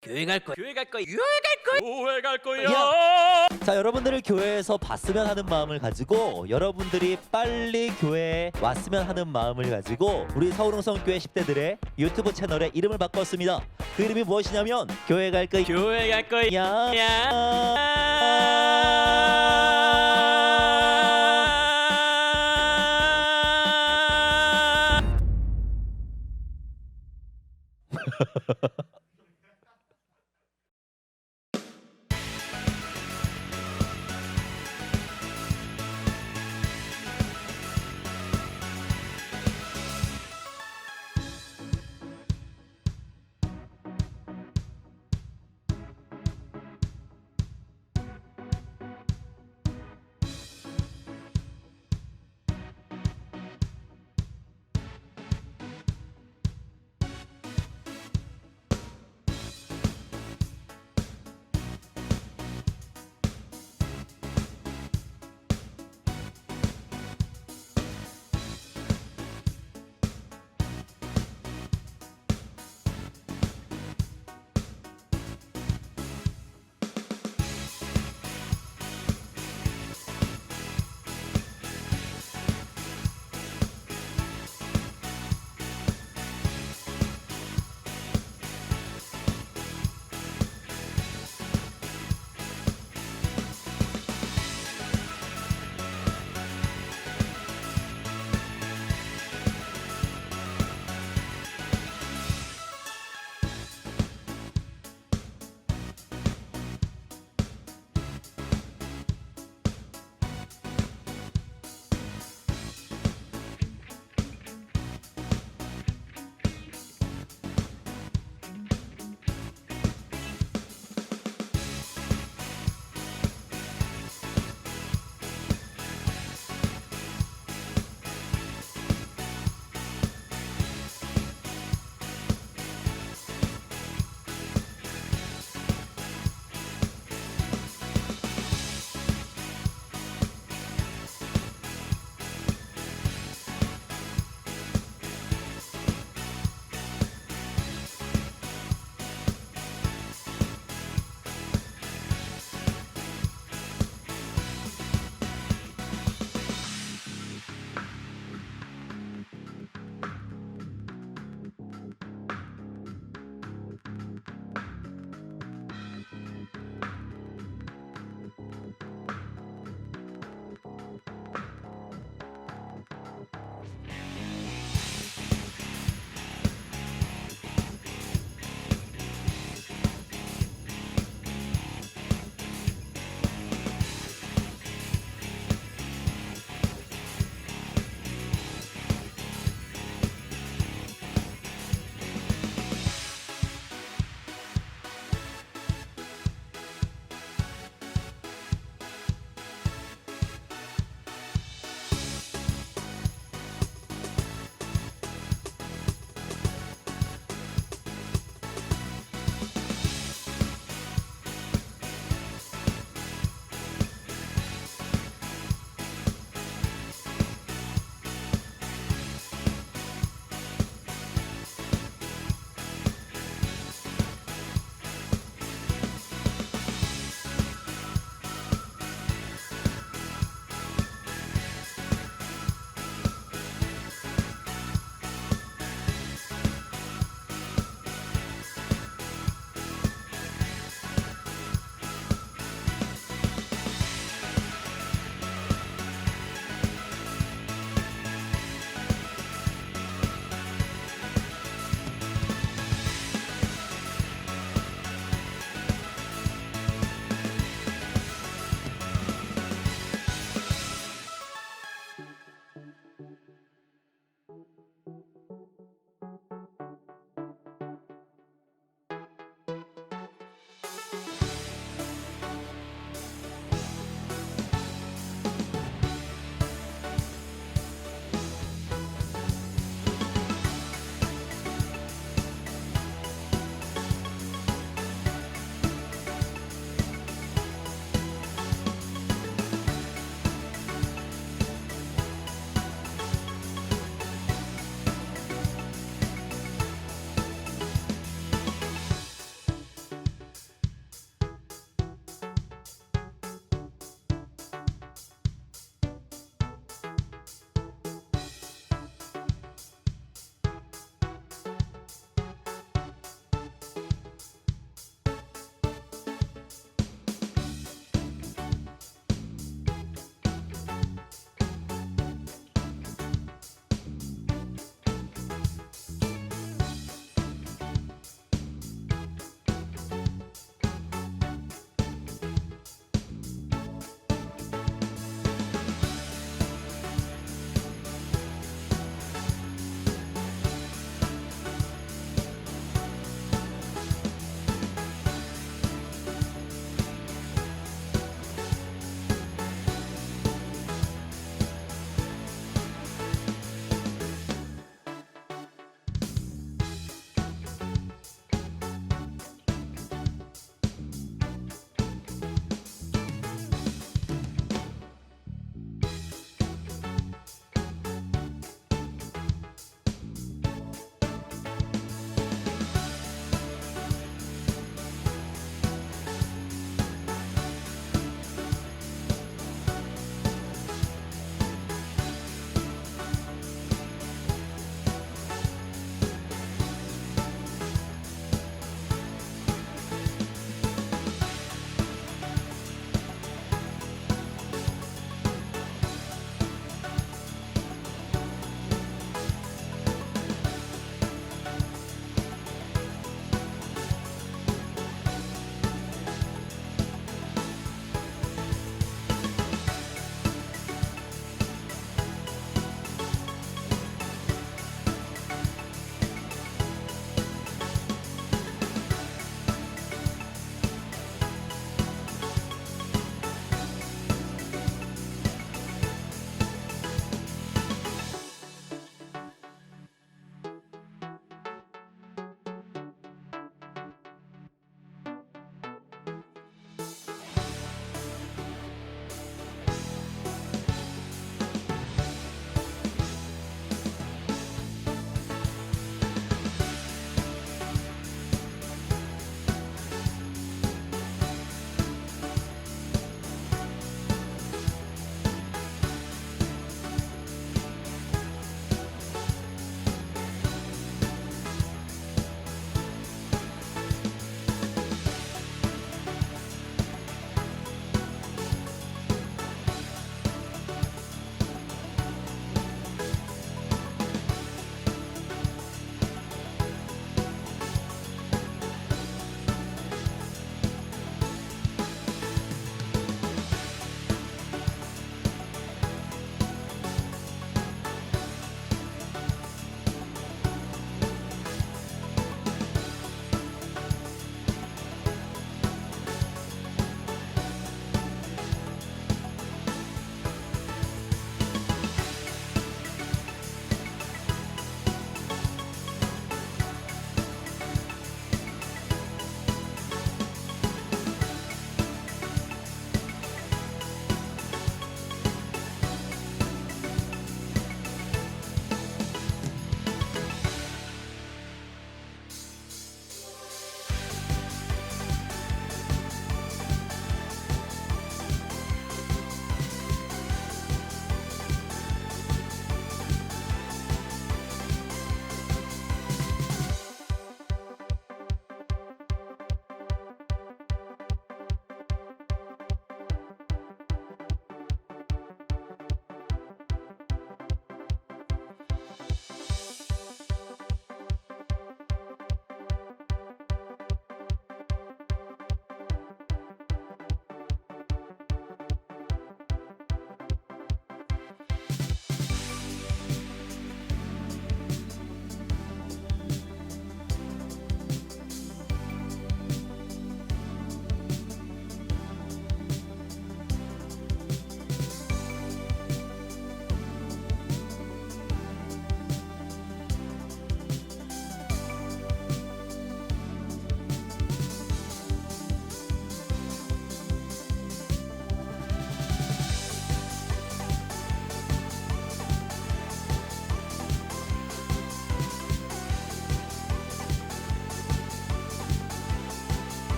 교회 갈 거야. 자, 여러분들을 교회에서 봤으면 하는 마음을 가지고 여러분들이 빨리 교회에 왔으면 하는 마음을 가지고 우리 서울흥성교회 10대들의 유튜브 채널에 이름을 바꿨습니다. 그 이름이 무엇이냐면 교회 갈 거야. 교회 갈 거야.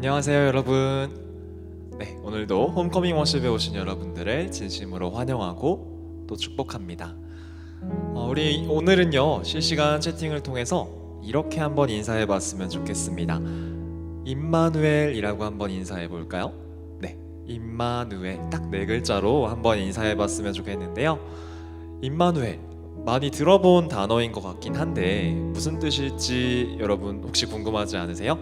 안녕하세요 여러분. 네, 오늘도 홈커밍 워십에 오신 여러분들을 진심으로 환영하고 또 축복합니다. 우리 오늘은요 실시간 채팅을 통해서 이렇게 한번 인사해 봤으면 좋겠습니다. 임마누엘이라고 한번 인사해 볼까요? 네, 임마누엘 딱 네 글자로 한번 인사해 봤으면 좋겠는데요. 임마누엘 많이 들어본 단어인 것 같긴 한데 무슨 뜻일지 여러분 혹시 궁금하지 않으세요?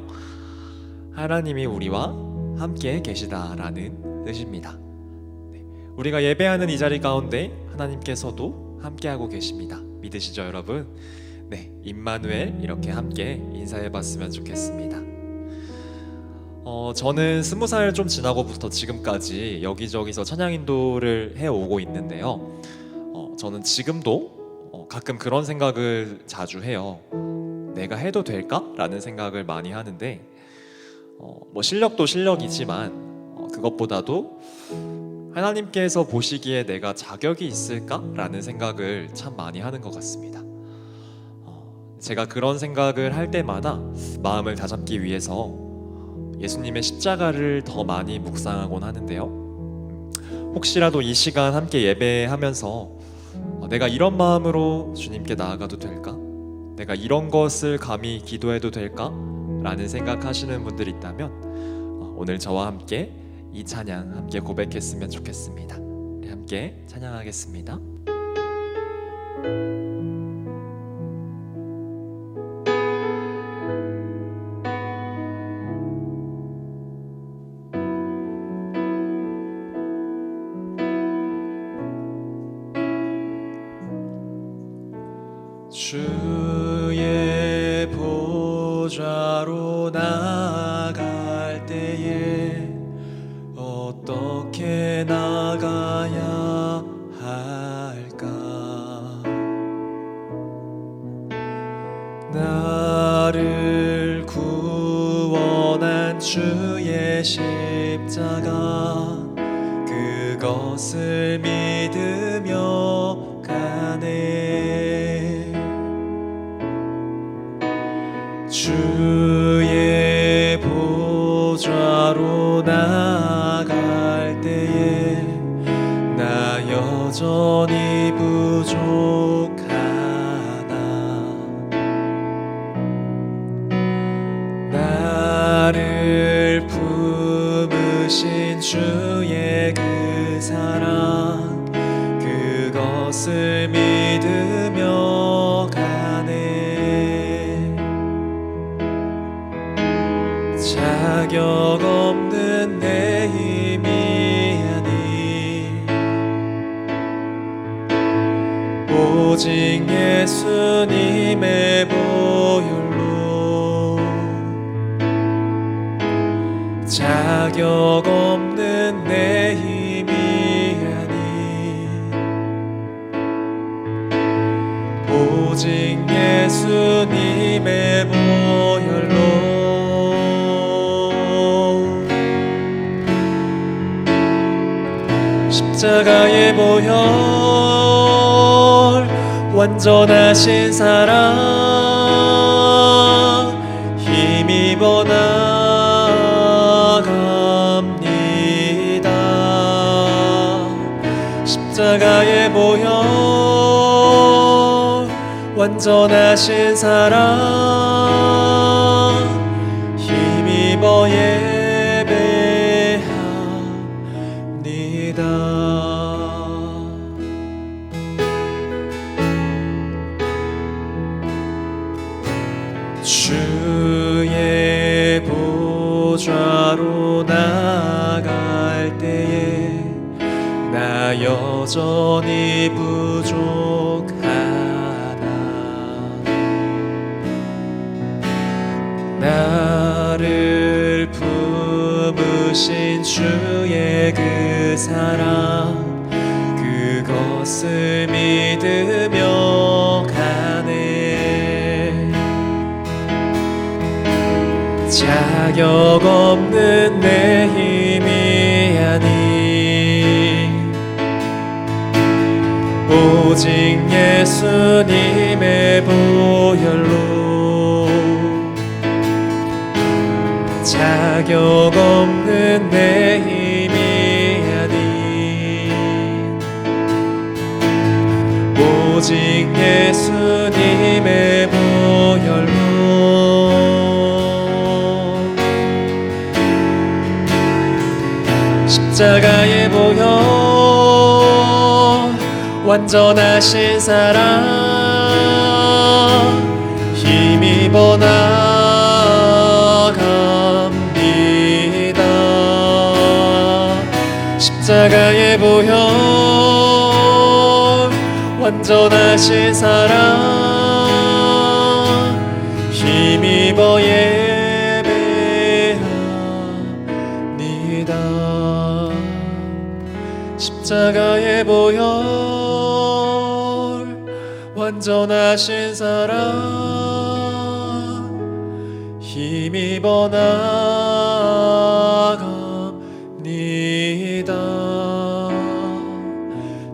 하나님이 우리와 함께 계시다라는 뜻입니다. 네, 우리가 예배하는 이 자리 가운데 하나님께서도 함께하고 계십니다. 믿으시죠 여러분? 네, 임마누엘 이렇게 함께 인사해봤으면 좋겠습니다. 저는 20살 좀 지나고부터 지금까지 여기저기서 찬양 인도를 해오고 있는데요. 저는 지금도 가끔 그런 생각을 자주 해요. 내가 해도 될까? 라는 생각을 많이 하는데 뭐 실력도 실력이지만 그것보다도 하나님께서 보시기에 내가 자격이 있을까? 라는 생각을 참 많이 하는 것 같습니다. 제가 그런 생각을 할 때마다 마음을 다잡기 위해서 예수님의 십자가를 더 많이 묵상하곤 하는데요. 혹시라도 이 시간 함께 예배하면서 내가 이런 마음으로 주님께 나아가도 될까? 내가 이런 것을 감히 기도해도 될까? 라는 생각하시는 분들이 있다면 오늘 저와 함께 이 찬양 함께 고백했으면 좋겠습니다. 우리 함께 찬양하겠습니다. 주의 보좌로 나아갈 때에 어떻게 나가야 할까? 나를 구원한 주의 십자가 그것을 믿으며 가네. 주의 보좌로 나아갈 때에 나 여전히 부족하다. 나를 품으신 주의 그 사랑 그것을 믿으며 가네. 자격 없는 내 힘이 아니 오직 예수님의 보혈로 자격 없는 내 힘이 아니 오직 예수님의 보혈로 십자가의 보혈 완전하신 사랑 힘입어 나아갑니다. 십자가의 보혈 완전하신 사랑 힘입어 주의 보좌로 나아갈 때에 나 여전히 부족하다. 나를 품으신 주의 그 사랑 그것을 믿으며 가네. 자격 없는 내 힘이 아니 오직 예수님의 보혈로 자격 없는 내 힘이 아닌 오직 예수님의 보혈로 십자가의 보혈 완전하신 사랑 힘입어 나갑니다. 십자가의 보혈 완전하신 사랑 힘입어 예배합니다. 십자가의 보혈 완전하신 사랑 힘입어 나갑니다.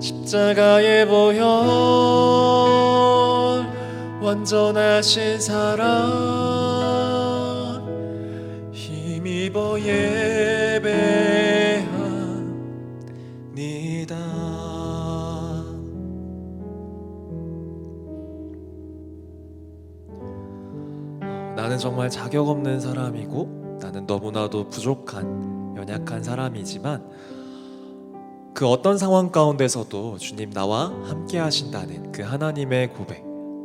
십자가의 보혈 완전하신 사랑 힘입어 예배합니다. 나는 정말 자격 없는 사람이고 나는 너무나도 부족한 연약한 사람이지만 그 어떤 상황 가운데서도 주님 나와 함께 하신다는 그 하나님의 고백,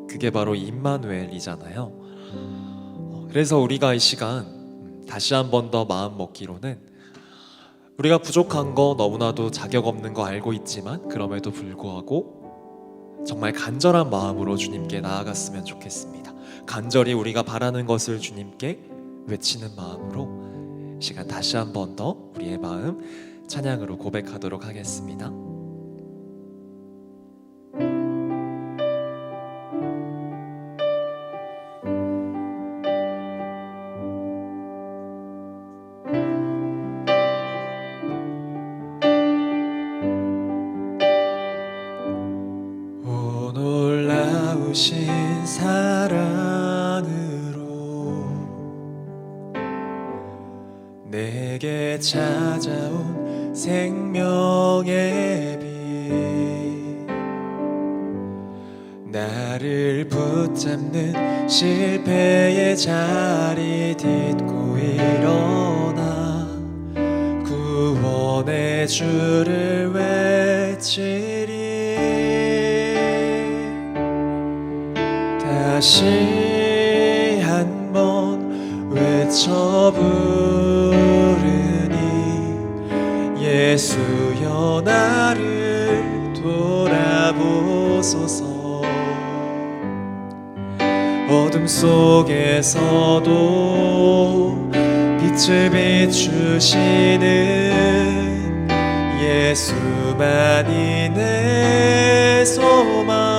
그게 바로 임마누엘이잖아요. 그래서 우리가 이 시간 다시 한 번 더 마음 먹기로는 우리가 부족한 거 너무나도 자격 없는 거 알고 있지만 그럼에도 불구하고 정말 간절한 마음으로 주님께 나아갔으면 좋겠습니다. 간절히 우리가 바라는 것을 주님께 외치는 마음으로 시간 다시 한 번 더 우리의 마음 찬양으로 고백하도록 하겠습니다. 오 놀라우신 사랑으로 내게 찾아온 생명의 빛 나를 붙잡는 실패의 자리 딛고 일어나 구원의 주를 외치리. 다시 한번 외쳐 부르니 예수여 나를 돌아보소서. 어둠 속에서도 빛을 비추시는 예수만이 내 소망.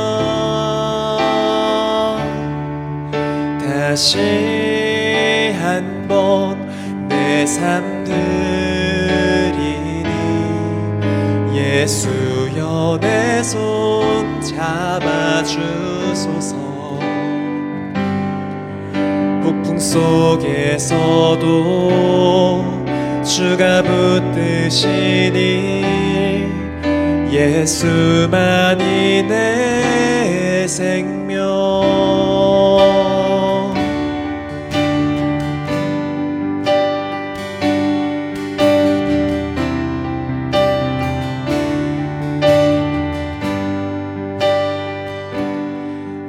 다시 한번 내 삶 드리니 예수여 내 손 잡아주소서. 폭풍 속에서도 주가 붙드시니 예수만이 내 생명.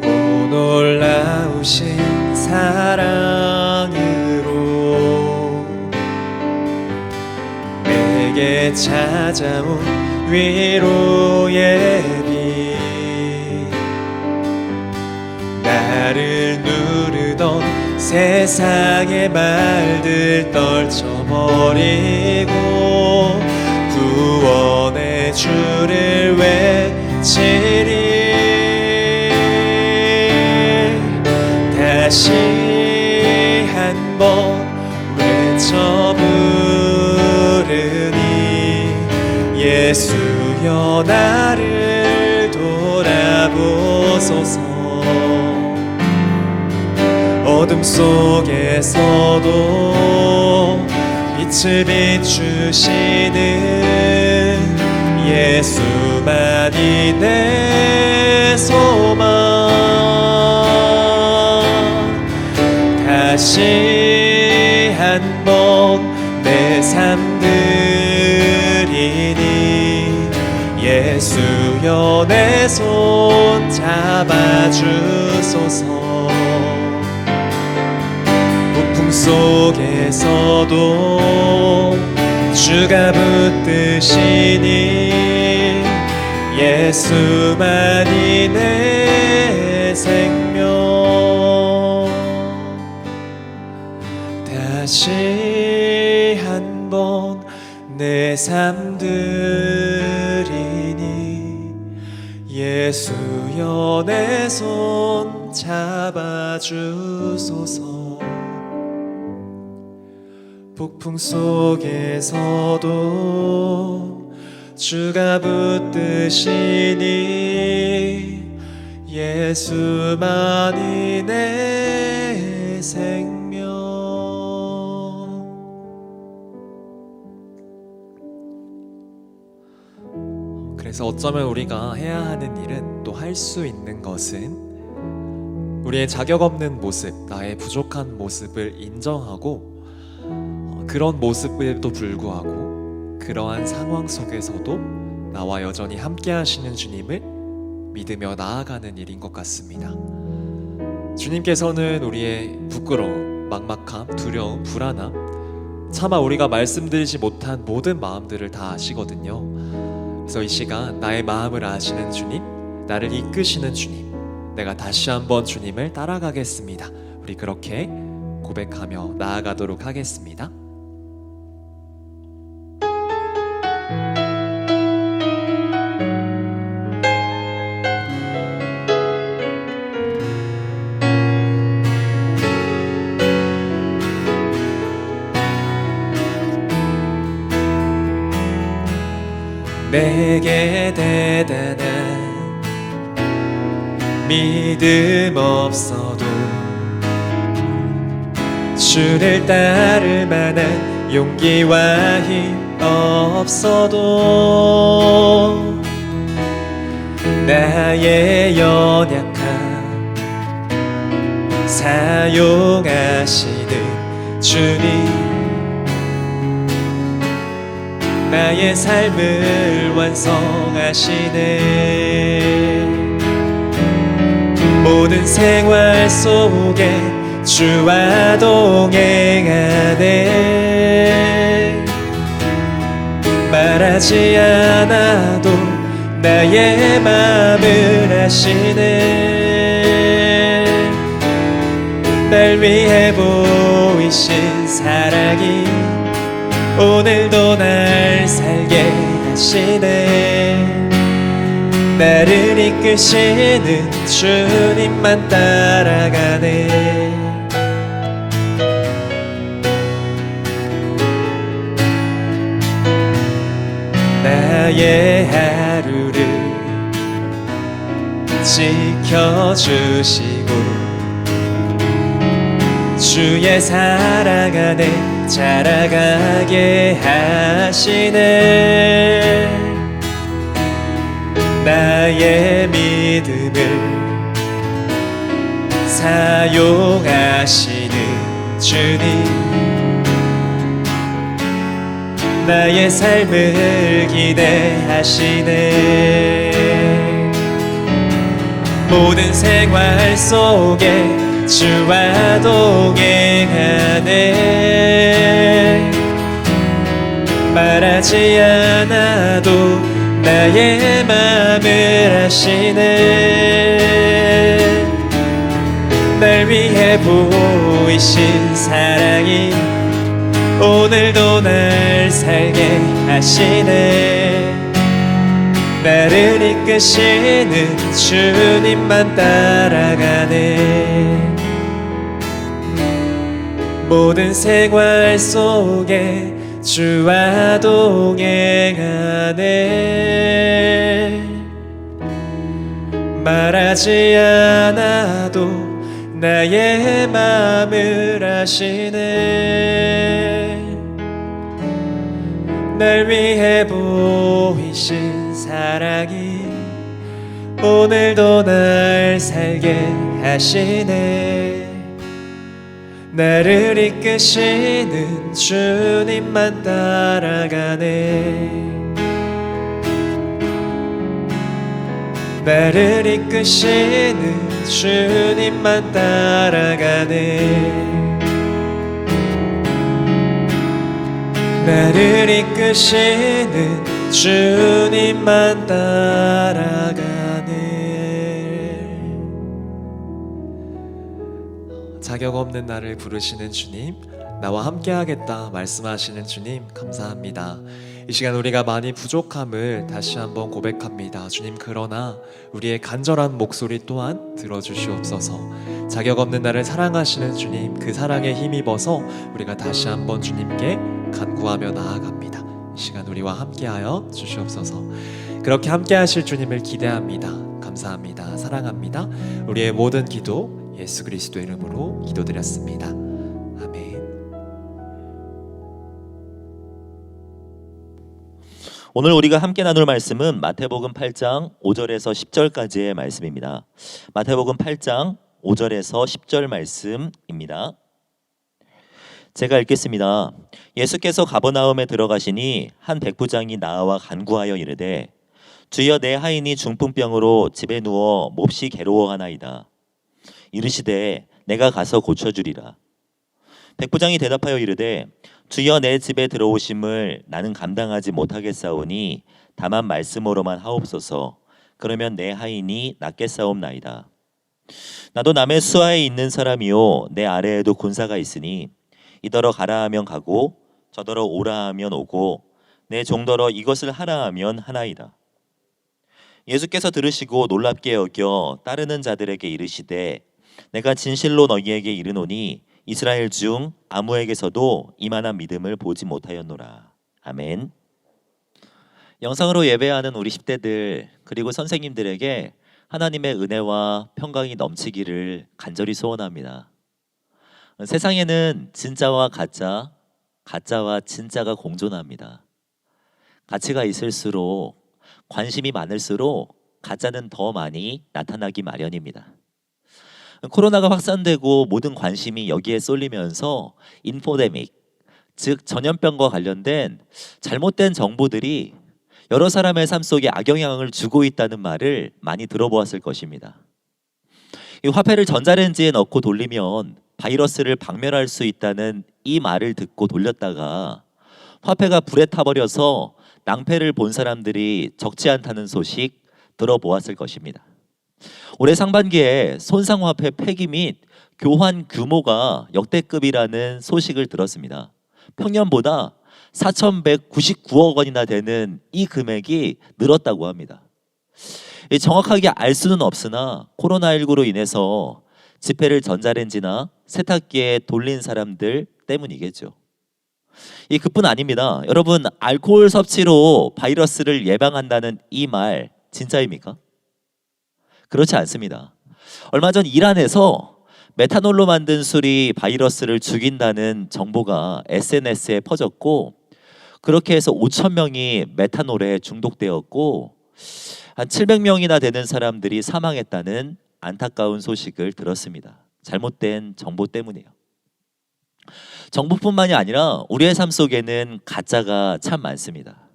오 놀라우신 사랑으로 내게 찾아온 위로의 빛 나를 누르던 세상의 말들 떨쳐버리고 구원의 주를 외치리. 다시 한번 외쳐 부르니 예수여 나를 돌아보소서. 어둠 속에서도 빛을 비추시는 예수만이 내 소망. 다시 한번 내 삶 드리니 예수여 내 손 잡아주소서. 폭풍 속에서도 주가 붙드시니 예수만이 내 생명. 다시 한번 내 삶 드리니 예수여 내 손 잡아주소서. 폭풍 속에서도 주가 붙드시니 예수만이 내 생명. 그래서 어쩌면 우리가 해야 하는 일은, 또 할 수 있는 것은 우리의 자격 없는 모습, 나의 부족한 모습을 인정하고 그런 모습에도 불구하고 그러한 상황 속에서도 나와 여전히 함께 하시는 주님을 믿으며 나아가는 일인 것 같습니다. 주님께서는 우리의 부끄러움, 막막함, 두려움, 불안함, 차마 우리가 말씀드리지 못한 모든 마음들을 다 아시거든요. 그래서 이 시간 나의 마음을 아시는 주님, 나를 이끄시는 주님, 내가 다시 한번 주님을 따라가겠습니다. 우리 그렇게 고백하며 나아가도록 하겠습니다. 내게 대단한 믿음 없어도 주를 따를 만한 용기와 힘 없어도 나의 연약함 사용하시는 주님, 나의 삶을 완성하시네. 모든 생활 속에 주와 동행하네. 말하지 않아도 나의 맘을 아시네. 날 위해 보이신 사랑이 오늘도 날 살게 하시네. 나를 이끄시는 주님만 따라가네. 나의 하루를 지켜주시고 주의 사랑 안에 자라가게 하시네. 나의 믿음을 사용하시는 주님, 나의 삶을 기대하시네. 모든 생활 속에 주와 동행하네. 말하지 않아도 나의 맘을 아시네. 날 위해 보이신 사랑이 오늘도 날 살게 하시네. 나를 이끄시는 주님만 따라가네. 모든 생활 속에 주와 동행하네. 말하지 않아도 나의 마음을 아시네. 날 위해 보이신 사랑이 오늘도 날 살게 하시네. 나를 이끄시는 주님만 따라가네. 나를 이끄시는 주님만 따라가네. 나를 이끄시는 주님만 따라가네. 자격 없는 나를 부르시는 주님, 나와 함께 하겠다 말씀하시는 주님 감사합니다. 이 시간 우리가 많이 부족함을 다시 한번 고백합니다. 주님, 그러나 우리의 간절한 목소리 또한 들어주시옵소서. 자격 없는 나를 사랑하시는 주님, 그 사랑에 힘입어서 우리가 다시 한번 주님께 간구하며 나아갑니다. 이 시간 우리와 함께하여 주시옵소서. 그렇게 함께하실 주님을 기대합니다. 감사합니다. 사랑합니다. 우리의 모든 기도 예수 그리스도 이름으로 기도드렸습니다. 아멘. 오늘 우리가 함께 나눌 말씀은 마태복음 8장 5절에서 10절까지의 말씀입니다. 마태복음 8장 5절에서 10절 말씀입니다. 제가 읽겠습니다. 예수께서 가버나움에 들어가시니 한 백부장이 나와 간구하여 이르되 주여, 내 하인이 중풍병으로 집에 누워 몹시 괴로워하나이다. 이르시되 내가 가서 고쳐주리라. 백부장이 대답하여 이르되 주여, 내 집에 들어오심을 나는 감당하지 못하겠사오니 다만 말씀으로만 하옵소서. 그러면 내 하인이 낫겠사옵나이다. 나도 남의 수하에 있는 사람이요 내 아래에도 군사가 있으니 이더러 가라 하면 가고 저더러 오라 하면 오고 내 종더러 이것을 하라 하면 하나이다. 예수께서 들으시고 놀랍게 여겨 따르는 자들에게 이르시되 내가 진실로 너희에게 이르노니 이스라엘 중 아무에게서도 이만한 믿음을 보지 못하였노라. 아멘. 영상으로 예배하는 우리 10대들 그리고 선생님들에게 하나님의 은혜와 평강이 넘치기를 간절히 소원합니다. 세상에는 진짜와 가짜, 가짜와 진짜가 공존합니다. 가치가 있을수록, 관심이 많을수록 가짜는 더 많이 나타나기 마련입니다. 코로나가 확산되고 모든 관심이 여기에 쏠리면서 인포데믹, 즉 전염병과 관련된 잘못된 정보들이 여러 사람의 삶 속에 악영향을 주고 있다는 말을 많이 들어보았을 것입니다. 이 화폐를 전자레인지에 넣고 돌리면 바이러스를 박멸할 수 있다는 이 말을 듣고 돌렸다가 화폐가 불에 타버려서 낭패를 본 사람들이 적지 않다는 소식 들어보았을 것입니다. 올해 상반기에 손상화폐 폐기 및 교환 규모가 역대급이라는 소식을 들었습니다. 평년보다 4,199억 원이나 되는 이 금액이 늘었다고 합니다. 정확하게 알 수는 없으나 코로나19로 인해서 지폐를 전자레인지나 세탁기에 돌린 사람들 때문이겠죠. 그뿐 아닙니다. 여러분, 알코올 섭취로 바이러스를 예방한다는 이 말 진짜입니까? 그렇지 않습니다. 얼마 전 이란에서 메탄올로 만든 술이 바이러스를 죽인다는 정보가 SNS에 퍼졌고 그렇게 해서 5,000명이 메탄올에 중독되었고 한 700명이나 되는 사람들이 사망했다는 안타까운 소식을 들었습니다. 잘못된 정보 때문이에요. 정보뿐만이 아니라 우리의 삶 속에는 가짜가 참 많습니다.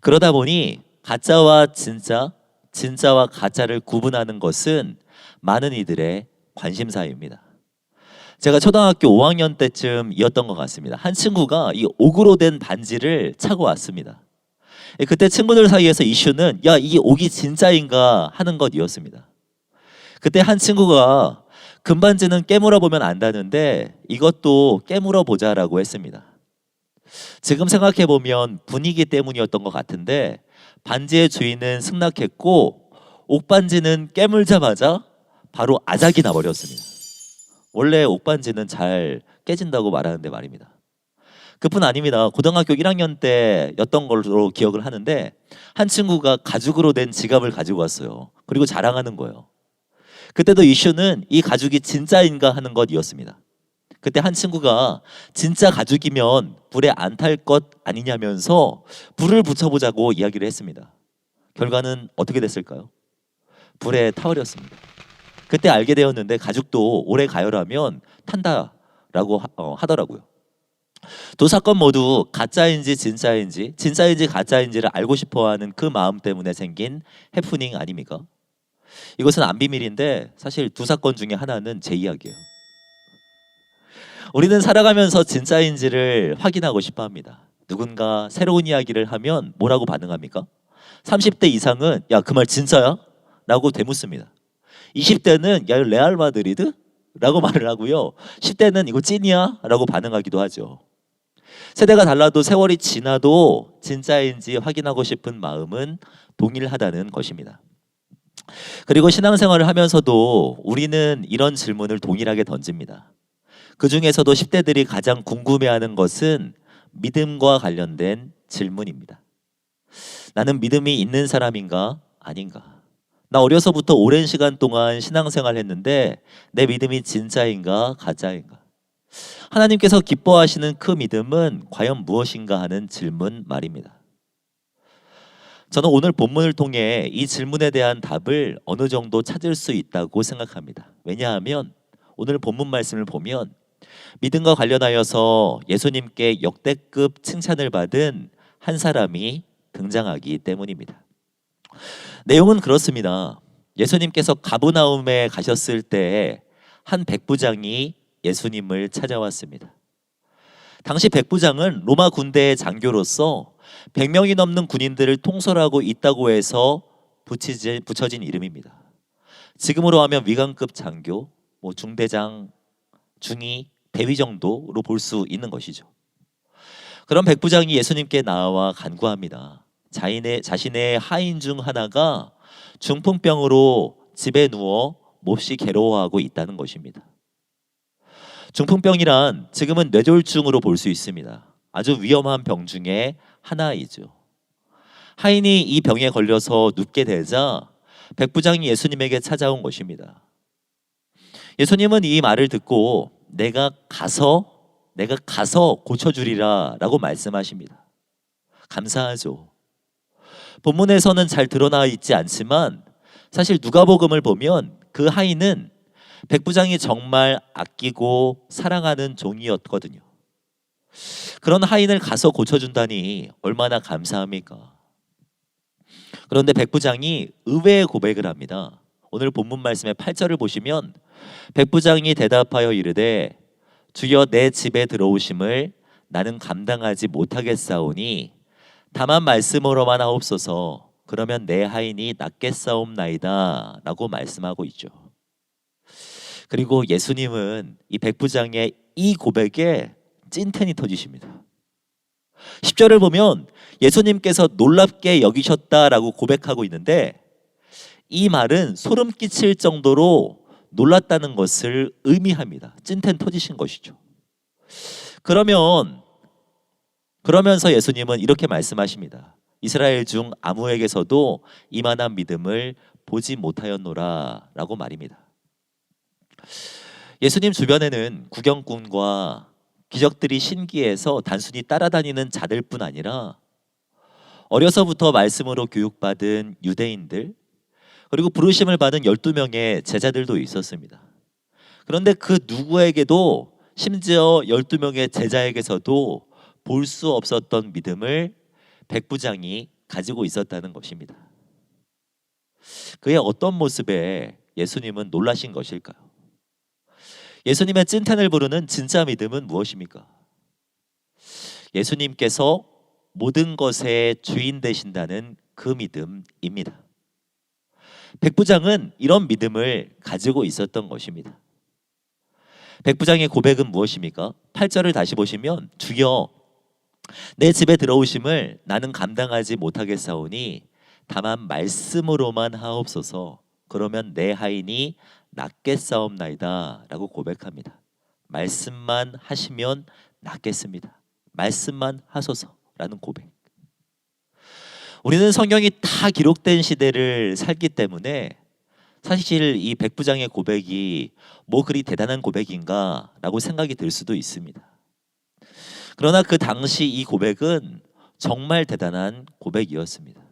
그러다 보니 가짜와 진짜, 진짜와 가짜를 구분하는 것은 많은 이들의 관심사입니다. 제가 초등학교 5학년 때쯤이었던 것 같습니다. 한 친구가 이 옥으로 된 반지를 차고 왔습니다. 그때 친구들 사이에서 이슈는 야, 이 옥이 진짜인가 하는 것이었습니다. 그때 한 친구가 금반지는 깨물어 보면 안다는데 이것도 깨물어 보자라고 했습니다. 지금 생각해 보면 분위기 때문이었던 것 같은데 반지의 주인은 승낙했고 옥반지는 깨물자마자 바로 아작이 나버렸습니다. 원래 옥반지는 잘 깨진다고 말하는데 말입니다. 그뿐 아닙니다. 고등학교 1학년 때였던 걸로 기억을 하는데 한 친구가 가죽으로 된 지갑을 가지고 왔어요. 그리고 자랑하는 거예요. 그때도 이슈는 이 가죽이 진짜인가 하는 것이었습니다. 그때 한 친구가 진짜 가죽이면 불에 안 탈 것 아니냐면서 불을 붙여보자고 이야기를 했습니다. 결과는 어떻게 됐을까요? 불에 타버렸습니다. 그때 알게 되었는데 가죽도 오래 가열하면 탄다라고 하더라고요. 두 사건 모두 가짜인지 진짜인지, 진짜인지 가짜인지를 알고 싶어하는 그 마음 때문에 생긴 해프닝 아닙니까? 이것은 안 비밀인데 사실 두 사건 중에 하나는 제 이야기예요. 우리는 살아가면서 진짜인지를 확인하고 싶어 합니다. 누군가 새로운 이야기를 하면 뭐라고 반응합니까? 30대 이상은 야, 그 말 진짜야? 라고 되묻습니다. 20대는 야, 이거 레알 마드리드? 라고 말을 하고요. 10대는 이거 찐이야? 라고 반응하기도 하죠. 세대가 달라도 세월이 지나도 진짜인지 확인하고 싶은 마음은 동일하다는 것입니다. 그리고 신앙생활을 하면서도 우리는 이런 질문을 동일하게 던집니다. 그 중에서도 10대들이 가장 궁금해하는 것은 믿음과 관련된 질문입니다. 나는 믿음이 있는 사람인가? 아닌가? 나 어려서부터 오랜 시간 동안 신앙생활 했는데 내 믿음이 진짜인가? 가짜인가? 하나님께서 기뻐하시는 그 믿음은 과연 무엇인가 하는 질문 말입니다. 저는 오늘 본문을 통해 이 질문에 대한 답을 어느 정도 찾을 수 있다고 생각합니다. 왜냐하면 오늘 본문 말씀을 보면 믿음과 관련하여서 예수님께 역대급 칭찬을 받은 한 사람이 등장하기 때문입니다. 내용은 그렇습니다. 예수님께서 가브나움에 가셨을 때 한 백부장이 예수님을 찾아왔습니다. 당시 백부장은 로마 군대의 장교로서 100명이 넘는 군인들을 통솔하고 있다고 해서 붙여진 이름입니다. 지금으로 하면 위관급 장교, 중대장, 중위, 대위 정도로 볼 수 있는 것이죠. 그런 백부장이 예수님께 나와 간구합니다. 자신의 하인 중 하나가 중풍병으로 집에 누워 몹시 괴로워하고 있다는 것입니다. 중풍병이란 지금은 뇌졸중으로 볼 수 있습니다. 아주 위험한 병 중에 하나이죠. 하인이 이 병에 걸려서 눕게 되자 백부장이 예수님에게 찾아온 것입니다. 예수님은 이 말을 듣고 내가 가서 고쳐주리라 라고 말씀하십니다. 감사하죠. 본문에서는 잘 드러나 있지 않지만 사실 누가복음을 보면 그 하인은 백부장이 정말 아끼고 사랑하는 종이었거든요. 그런 하인을 가서 고쳐준다니 얼마나 감사합니까? 그런데 백부장이 의외의 고백을 합니다. 오늘 본문 말씀의 8절을 보시면 백부장이 대답하여 이르되 주여 내 집에 들어오심을 나는 감당하지 못하겠사오니 다만 말씀으로만 하옵소서. 그러면 내 하인이 낫겠사옵나이다 라고 말씀하고 있죠. 그리고 예수님은 이 백부장의 이 고백에 찐텐이 터지십니다. 10절을 보면 예수님께서 놀랍게 여기셨다라고 고백하고 있는데 이 말은 소름 끼칠 정도로 놀랐다는 것을 의미합니다. 찐텐 터지신 것이죠. 그러면서 예수님은 이렇게 말씀하십니다. 이스라엘 중 아무에게서도 이만한 믿음을 보지 못하였노라 라고 말입니다. 예수님 주변에는 구경꾼과 기적들이 신기해서 단순히 따라다니는 자들뿐 아니라 어려서부터 말씀으로 교육받은 유대인들 그리고 부르심을 받은 12명의 제자들도 있었습니다. 그런데 그 누구에게도 심지어 12명의 제자에게서도 볼 수 없었던 믿음을 백부장이 가지고 있었다는 것입니다. 그의 어떤 모습에 예수님은 놀라신 것일까요? 예수님의 찐텐을 부르는 진짜 믿음은 무엇입니까? 예수님께서 모든 것의 주인 되신다는 그 믿음입니다. 백부장은 이런 믿음을 가지고 있었던 것입니다. 백부장의 고백은 무엇입니까? 8절을 다시 보시면 주여 내 집에 들어오심을 나는 감당하지 못하겠사오니 다만 말씀으로만 하옵소서. 그러면 내 하인이 낫겠사옵나이다 라고 고백합니다. 말씀만 하시면 낫겠습니다. 말씀만 하소서라는 고백. 우리는 성경이 다 기록된 시대를 살기 때문에 사실 이 백부장의 고백이 뭐 그리 대단한 고백인가라고 생각이 들 수도 있습니다. 그러나 그 당시 이 고백은 정말 대단한 고백이었습니다.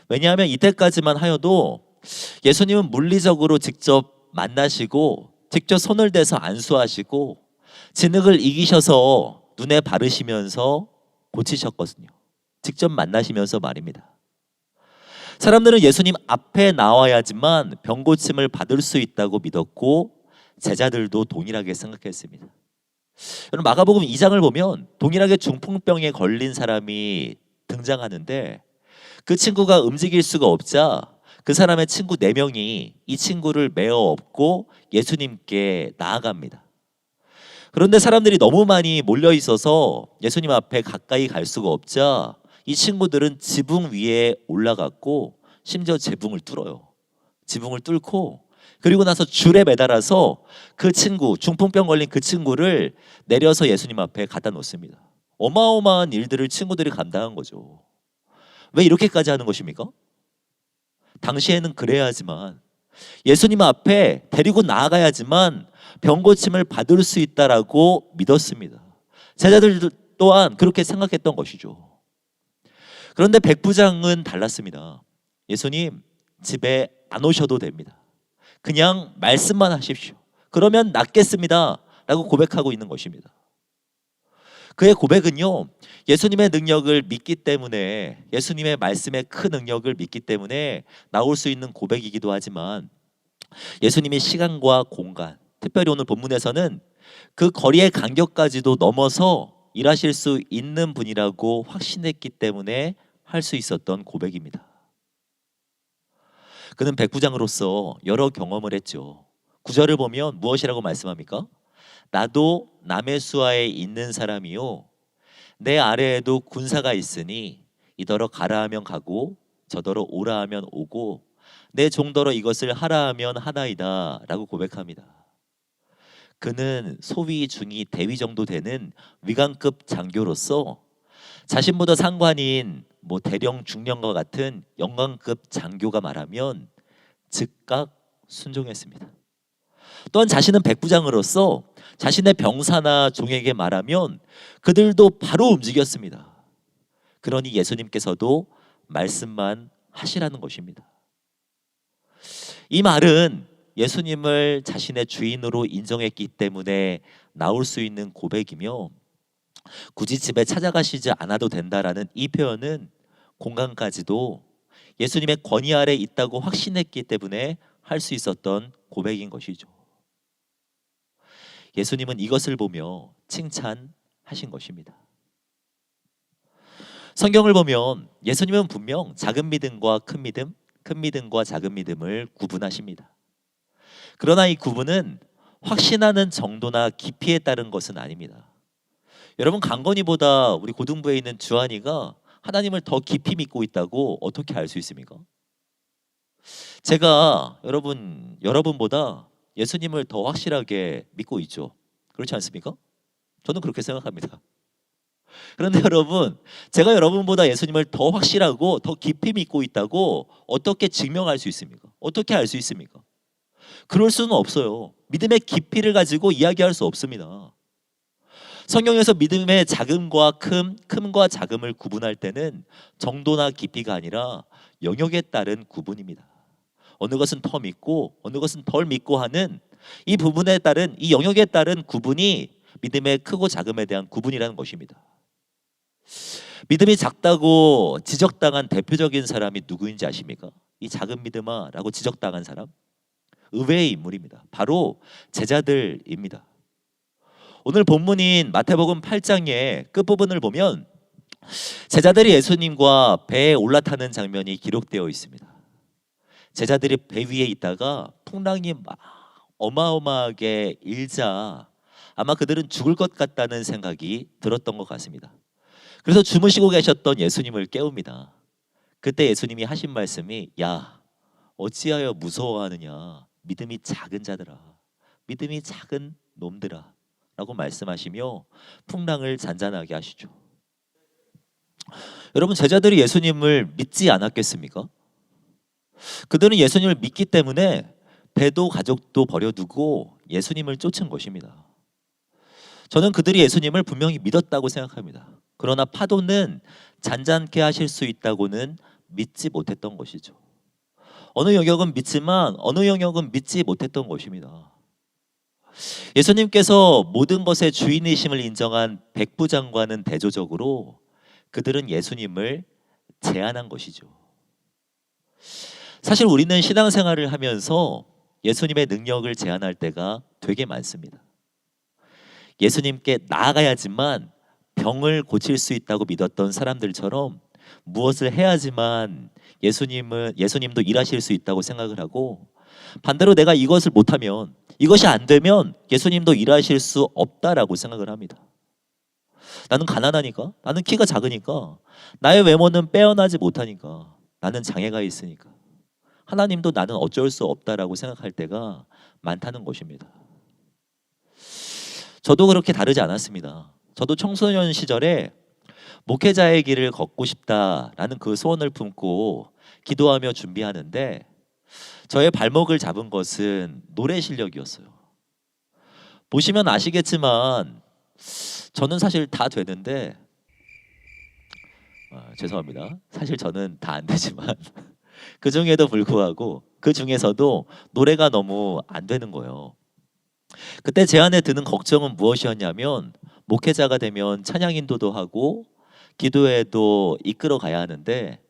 왜냐하면 이때까지만 하여도 예수님은 물리적으로 직접 만나시고 직접 손을 대서 안수하시고 진흙을 이기셔서 눈에 바르시면서 고치셨거든요. 직접 만나시면서 말입니다. 사람들은 예수님 앞에 나와야지만 병 고침을 받을 수 있다고 믿었고 제자들도 동일하게 생각했습니다. 여러분 마가복음 2장을 보면 동일하게 중풍병에 걸린 사람이 등장하는데 그 친구가 움직일 수가 없자 그 사람의 친구 4명이 이 친구를 메어 업고 예수님께 나아갑니다. 그런데 사람들이 너무 많이 몰려 있어서 예수님 앞에 가까이 갈 수가 없자 이 친구들은 지붕 위에 올라갔고 심지어 지붕을 뚫어요. 지붕을 뚫고 그리고 나서 줄에 매달아서 그 친구, 중풍병 걸린 그 친구를 내려서 예수님 앞에 갖다 놓습니다. 어마어마한 일들을 친구들이 감당한 거죠. 왜 이렇게까지 하는 것입니까? 당시에는 그래야지만 예수님 앞에 데리고 나아가야지만 병 고침을 받을 수 있다라고 믿었습니다. 제자들 또한 그렇게 생각했던 것이죠. 그런데 백부장은 달랐습니다. 예수님 집에 안 오셔도 됩니다. 그냥 말씀만 하십시오. 그러면 낫겠습니다 라고 고백하고 있는 것입니다. 그의 고백은요, 예수님의 능력을 믿기 때문에, 예수님의 말씀의 큰 능력을 믿기 때문에 나올 수 있는 고백이기도 하지만 예수님의 시간과 공간, 특별히 오늘 본문에서는 그 거리의 간격까지도 넘어서 일하실 수 있는 분이라고 확신했기 때문에 할 수 있었던 고백입니다. 그는 백부장으로서 여러 경험을 했죠. 9절을 보면 무엇이라고 말씀합니까? 나도 남의 수하에 있는 사람이요 내 아래에도 군사가 있으니 이더러 가라 하면 가고 저더러 오라 하면 오고 내 종더러 이것을 하라 하면 하나이다 라고 고백합니다. 그는 소위 중위 대위 정도 되는 위관급 장교로서 자신보다 상관인 대령 중령과 같은 영관급 장교가 말하면 즉각 순종했습니다. 또한 자신은 백부장으로서 자신의 병사나 종에게 말하면 그들도 바로 움직였습니다. 그러니 예수님께서도 말씀만 하시라는 것입니다. 이 말은 예수님을 자신의 주인으로 인정했기 때문에 나올 수 있는 고백이며 굳이 집에 찾아가시지 않아도 된다라는 이 표현은 공간까지도 예수님의 권위 아래 있다고 확신했기 때문에 할 수 있었던 고백인 것이죠. 예수님은 이것을 보며 칭찬하신 것입니다. 성경을 보면 예수님은 분명 작은 믿음과 큰 믿음, 큰 믿음과 작은 믿음을 구분하십니다. 그러나 이 구분은 확신하는 정도나 깊이에 따른 것은 아닙니다. 여러분 강건이보다 우리 고등부에 있는 주한이가 하나님을 더 깊이 믿고 있다고 어떻게 알 수 있습니까? 제가 여러분보다 예수님을 더 확실하게 믿고 있죠. 그렇지 않습니까? 저는 그렇게 생각합니다. 그런데 여러분, 제가 여러분보다 예수님을 더 확실하고 더 깊이 믿고 있다고 어떻게 증명할 수 있습니까? 어떻게 알 수 있습니까? 그럴 수는 없어요. 믿음의 깊이를 가지고 이야기할 수 없습니다. 성경에서 믿음의 작음과 큼과 작음을 구분할 때는 정도나 깊이가 아니라 영역에 따른 구분입니다. 어느 것은 더 믿고 어느 것은 덜 믿고 하는 이 부분에 따른 이 영역에 따른 구분이 믿음의 크고 작음에 대한 구분이라는 것입니다. 믿음이 작다고 지적당한 대표적인 사람이 누구인지 아십니까? 이 작은 믿음아 라고 지적당한 사람, 의외의 인물입니다. 바로 제자들입니다. 오늘 본문인 마태복음 8장의 끝부분을 보면 제자들이 예수님과 배에 올라타는 장면이 기록되어 있습니다. 제자들이 배 위에 있다가 풍랑이 막 어마어마하게 일자 아마 그들은 죽을 것 같다는 생각이 들었던 것 같습니다. 그래서 주무시고 계셨던 예수님을 깨웁니다. 그때 예수님이 하신 말씀이 야 어찌하여 무서워하느냐 믿음이 작은 자들아 믿음이 작은 놈들아 라고 말씀하시며 풍랑을 잔잔하게 하시죠. 여러분 제자들이 예수님을 믿지 않았겠습니까? 그들은 예수님을 믿기 때문에 배도 가족도 버려두고 예수님을 쫓은 것입니다. 저는 그들이 예수님을 분명히 믿었다고 생각합니다. 그러나 파도는 잔잔케 하실 수 있다고는 믿지 못했던 것이죠. 어느 영역은 믿지만 어느 영역은 믿지 못했던 것입니다. 예수님께서 모든 것의 주인이심을 인정한 백부장과는 대조적으로 그들은 예수님을 제안한 것이죠. 사실 우리는 신앙생활을 하면서 예수님의 능력을 제안할 때가 되게 많습니다. 예수님께 나아가야지만 병을 고칠 수 있다고 믿었던 사람들처럼 무엇을 해야지만 예수님도 일하실 수 있다고 생각을 하고, 반대로 내가 이것을 못하면, 이것이 안 되면 예수님도 일하실 수 없다라고 생각을 합니다. 나는 가난하니까, 나는 키가 작으니까, 나의 외모는 빼어나지 못하니까, 나는 장애가 있으니까 하나님도 나는 어쩔 수 없다라고 생각할 때가 많다는 것입니다. 저도 그렇게 다르지 않았습니다. 저도 청소년 시절에 목회자의 길을 걷고 싶다라는 그 소원을 품고 기도하며 준비하는데, 저의 발목을 잡은 것은 노래 실력이었어요. 보시면 아시겠지만 저는 사실 다 되는데, 죄송합니다. 사실 저는 다 안 되지만 그 중에도 불구하고 그 중에서도 노래가 너무 안 되는 거예요. 그때 제 안에 드는 걱정은 무엇이었냐면, 목회자가 되면 찬양 인도도 하고 기도회도 이끌어 가야 하는데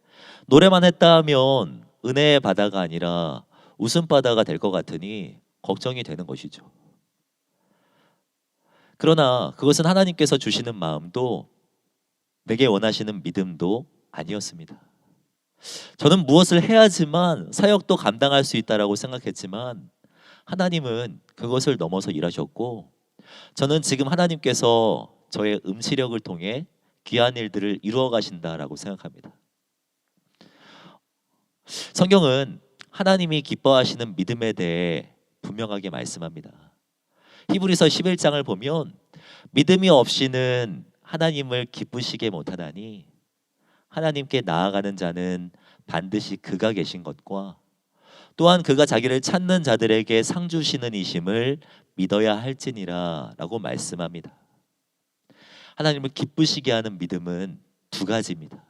노래만 했다 하면 은혜의 바다가 아니라 웃음바다가 될 것 같으니 걱정이 되는 것이죠. 그러나 그것은 하나님께서 주시는 마음도 내게 원하시는 믿음도 아니었습니다. 저는 무엇을 해야지만 사역도 감당할 수 있다라고 생각했지만 하나님은 그것을 넘어서 일하셨고, 저는 지금 하나님께서 저의 음치력을 통해 귀한 일들을 이루어 가신다라고 생각합니다. 성경은 하나님이 기뻐하시는 믿음에 대해 분명하게 말씀합니다. 히브리서 11장을 보면 믿음이 없이는 하나님을 기쁘시게 못하나니 하나님께 나아가는 자는 반드시 그가 계신 것과 또한 그가 자기를 찾는 자들에게 상 주시는 이심을 믿어야 할지니라 라고 말씀합니다. 하나님을 기쁘시게 하는 믿음은 두 가지입니다.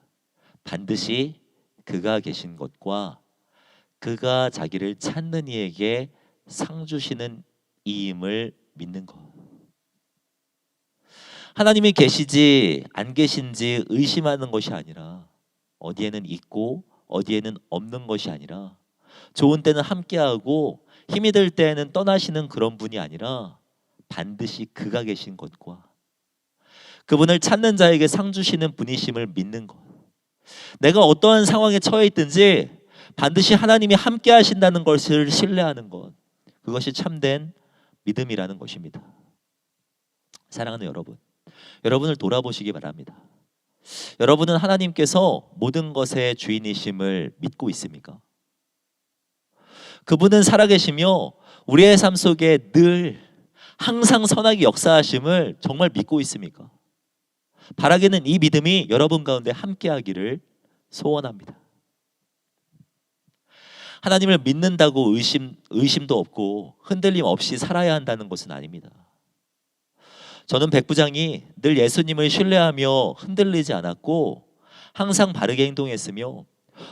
반드시 그가 계신 것과 그가 자기를 찾는 이에게 상 주시는 이임을 믿는 것. 하나님이 계시지 안 계신지 의심하는 것이 아니라, 어디에는 있고 어디에는 없는 것이 아니라, 좋은 때는 함께하고 힘이 들 때에는 떠나시는 그런 분이 아니라 반드시 그가 계신 것과 그분을 찾는 자에게 상 주시는 분이심을 믿는 것. 내가 어떠한 상황에 처해 있든지 반드시 하나님이 함께 하신다는 것을 신뢰하는 것, 그것이 참된 믿음이라는 것입니다. 사랑하는 여러분, 여러분을 돌아보시기 바랍니다. 여러분은 하나님께서 모든 것의 주인이심을 믿고 있습니까? 그분은 살아계시며 우리의 삶 속에 늘 항상 선하게 역사하심을 정말 믿고 있습니까? 바라기는 이 믿음이 여러분 가운데 함께하기를 소원합니다. 하나님을 믿는다고 의심도 없고 흔들림 없이 살아야 한다는 것은 아닙니다. 저는 백부장이 늘 예수님을 신뢰하며 흔들리지 않았고 항상 바르게 행동했으며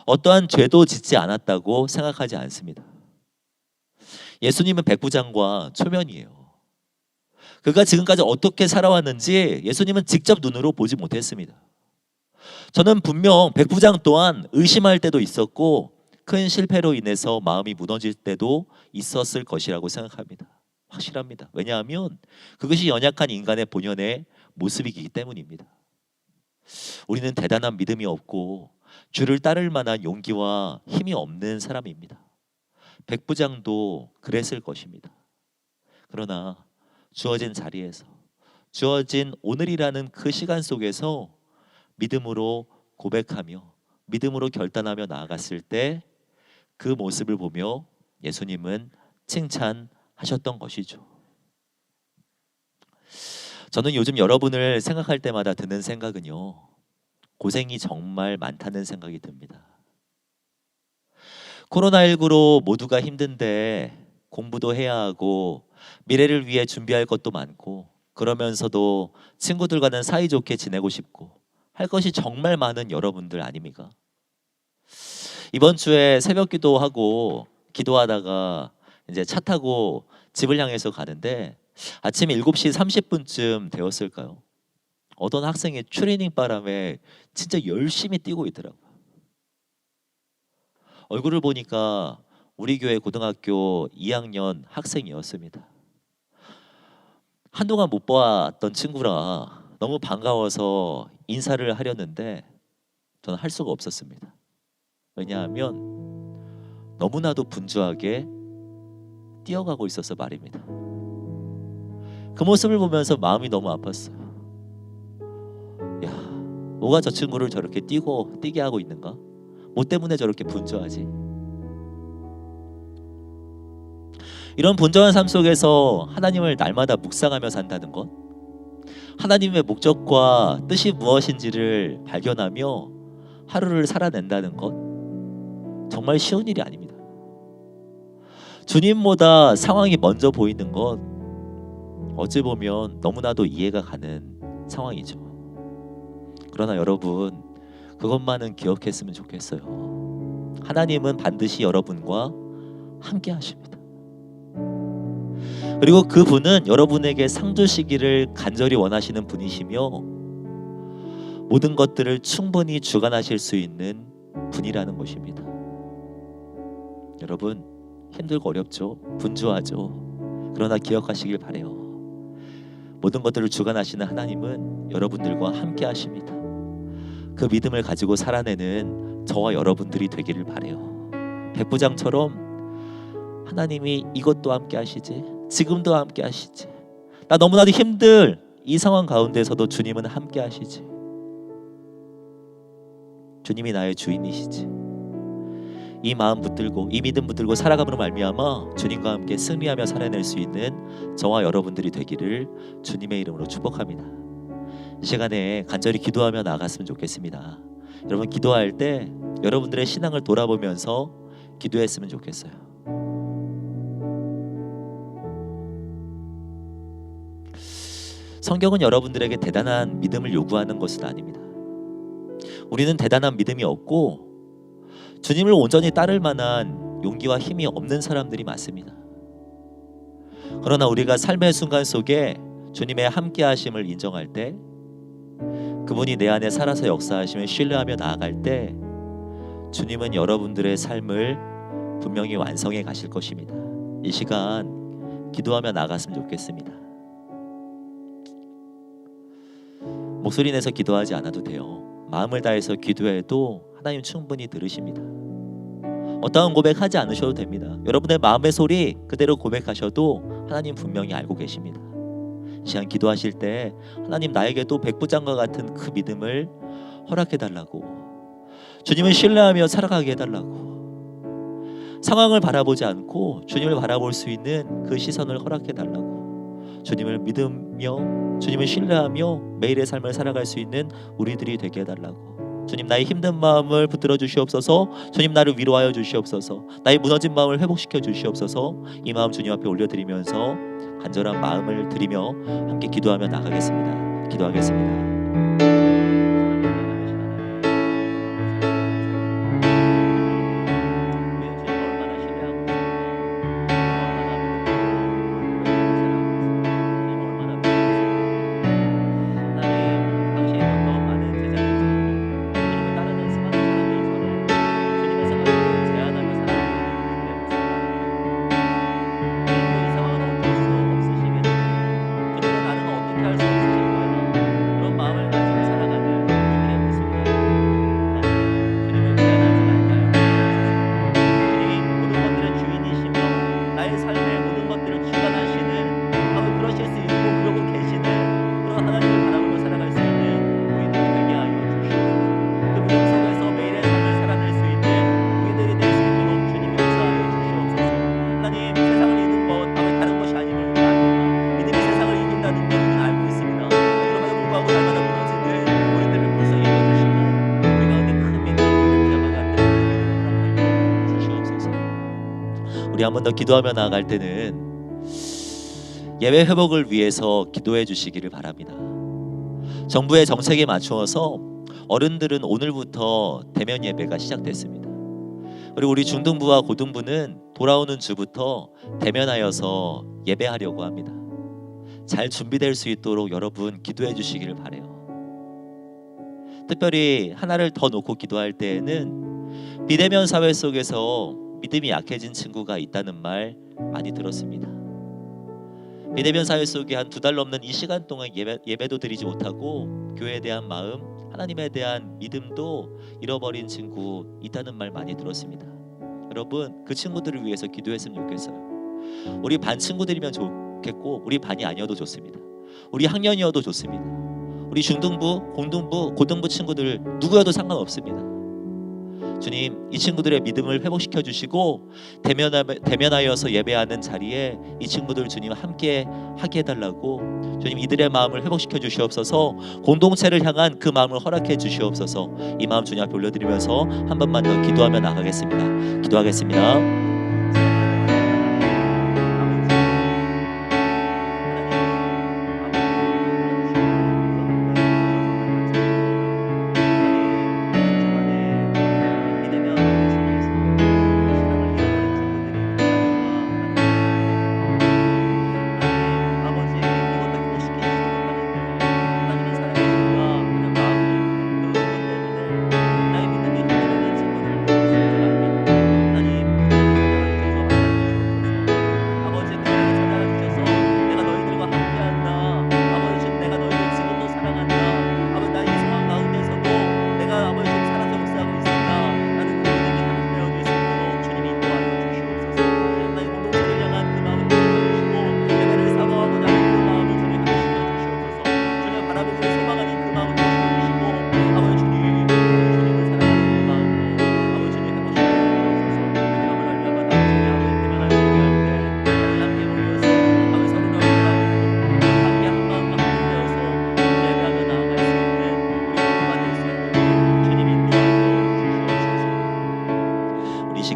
어떠한 죄도 짓지 않았다고 생각하지 않습니다. 예수님은 백부장과 초면이에요. 그가 지금까지 어떻게 살아왔는지 예수님은 직접 눈으로 보지 못했습니다. 저는 분명 백부장 또한 의심할 때도 있었고 큰 실패로 인해서 마음이 무너질 때도 있었을 것이라고 생각합니다. 확실합니다. 왜냐하면 그것이 연약한 인간의 본연의 모습이기 때문입니다. 우리는 대단한 믿음이 없고 주를 따를 만한 용기와 힘이 없는 사람입니다. 백부장도 그랬을 것입니다. 그러나 주어진 자리에서, 주어진 오늘이라는 그 시간 속에서 믿음으로 고백하며 믿음으로 결단하며 나아갔을 때 그 모습을 보며 예수님은 칭찬하셨던 것이죠. 저는 요즘 여러분을 생각할 때마다 드는 생각은요, 고생이 정말 많다는 생각이 듭니다. 코로나19로 모두가 힘든데 공부도 해야 하고 미래를 위해 준비할 것도 많고 그러면서도 친구들과는 사이좋게 지내고 싶고 할 것이 정말 많은 여러분들 아닙니까? 이번 주에 새벽 기도하고 기도하다가 이제 차 타고 집을 향해서 가는데 아침 7시 30분쯤 되었을까요? 어떤 학생이 추리닝 바람에 진짜 열심히 뛰고 있더라고요. 얼굴을 보니까 우리 교회 고등학교 2학년 학생이었습니다. 한동안 못 봤던 친구라 너무 반가워서 인사를 하려는데 저는 할 수가 없었습니다. 왜냐하면 너무나도 분주하게 뛰어가고 있어서 말입니다. 그 모습을 보면서 마음이 너무 아팠어요. 야, 뭐가 저 친구를 저렇게 뛰게 하고 있는가? 뭐 때문에 저렇게 분주하지? 이런 분주한 삶 속에서 하나님을 날마다 묵상하며 산다는 것, 하나님의 목적과 뜻이 무엇인지를 발견하며 하루를 살아낸다는 것, 정말 쉬운 일이 아닙니다. 주님보다 상황이 먼저 보이는 것, 어찌 보면 너무나도 이해가 가는 상황이죠. 그러나 여러분, 그것만은 기억했으면 좋겠어요. 하나님은 반드시 여러분과 함께 하십니다. 그리고 그분은 여러분에게 상 주시기를 간절히 원하시는 분이시며 모든 것들을 충분히 주관하실 수 있는 분이라는 것입니다. 여러분, 힘들고 어렵죠? 분주하죠? 그러나 기억하시길 바라요. 모든 것들을 주관하시는 하나님은 여러분들과 함께 하십니다. 그 믿음을 가지고 살아내는 저와 여러분들이 되기를 바라요. 백부장처럼 하나님이 이것도 함께 하시지, 지금도 함께 하시지, 나 너무나도 힘들 이 상황 가운데서도 주님은 함께 하시지. 주님이 나의 주인이시지. 이 마음 붙들고 이 믿음 붙들고 살아감으로 말미암아 주님과 함께 승리하며 살아낼 수 있는 저와 여러분들이 되기를 주님의 이름으로 축복합니다. 이 시간에 간절히 기도하며 나아갔으면 좋겠습니다. 여러분, 기도할 때 여러분들의 신앙을 돌아보면서 기도했으면 좋겠어요. 성경은 여러분들에게 대단한 믿음을 요구하는 것은 아닙니다. 우리는 대단한 믿음이 없고 주님을 온전히 따를 만한 용기와 힘이 없는 사람들이 많습니다. 그러나 우리가 삶의 순간 속에 주님의 함께 하심을 인정할 때, 그분이 내 안에 살아서 역사하심을 신뢰하며 나아갈 때 주님은 여러분들의 삶을 분명히 완성해 가실 것입니다. 이 시간 기도하며 나아갔으면 좋겠습니다. 목소리 내서 기도하지 않아도 돼요. 마음을 다해서 기도해도 하나님 충분히 들으십니다. 어떠한 고백하지 않으셔도 됩니다. 여러분의 마음의 소리 그대로 고백하셔도 하나님 분명히 알고 계십니다. 이 시간 기도하실 때 하나님, 나에게도 백부장과 같은 그 믿음을 허락해달라고, 주님을 신뢰하며 살아가게 해달라고, 상황을 바라보지 않고 주님을 바라볼 수 있는 그 시선을 허락해달라고, 주님을 믿으며 주님을 신뢰하며 매일의 삶을 살아갈 수 있는 우리들이 되게 해달라고. 주님, 나의 힘든 마음을 붙들어 주시옵소서. 주님, 나를 위로하여 주시옵소서. 나의 무너진 마음을 회복시켜 주시옵소서. 이 마음 주님 앞에 올려드리면서 간절한 마음을 드리며 함께 기도하며 나가겠습니다. 기도하겠습니다. 그런 마음을 가지고 우리 한 번 더 기도하며 나아갈 때는 예배 회복을 위해서 기도해 주시기를 바랍니다. 정부의 정책에 맞추어서 어른들은 오늘부터 대면 예배가 시작됐습니다. 그리고 우리 중등부와 고등부는 돌아오는 주부터 대면하여서 예배하려고 합니다. 잘 준비될 수 있도록 여러분 기도해 주시기를 바라요. 특별히 하나를 더 놓고 기도할 때에는 비대면 사회 속에서 믿음이 약해진 친구가 있다는 말 많이 들었습니다. 비대면 사회 속에 한 2달 넘는 이 시간 동안 예배도 드리지 못하고 교회에 대한 마음, 하나님에 대한 믿음도 잃어버린 친구 있다는 말 많이 들었습니다. 여러분 그 친구들을 위해서 기도했으면 좋겠어요. 우리 반 친구들이면 좋겠고 우리 반이 아니어도 좋습니다. 우리 학년이어도 좋습니다. 우리 중등부, 공등부, 고등부 친구들 누구여도 상관없습니다. 주님 이 친구들의 믿음을 회복시켜 주시고 대면하여서 예배하는 자리에 이 친구들 주님 함께 하게 해달라고 주님 이들의 마음을 회복시켜 주시옵소서. 공동체를 향한 그 마음을 허락해 주시옵소서. 이 마음 주님 앞에 올려드리면서 한 번만 더 기도하며 나가겠습니다. 기도하겠습니다.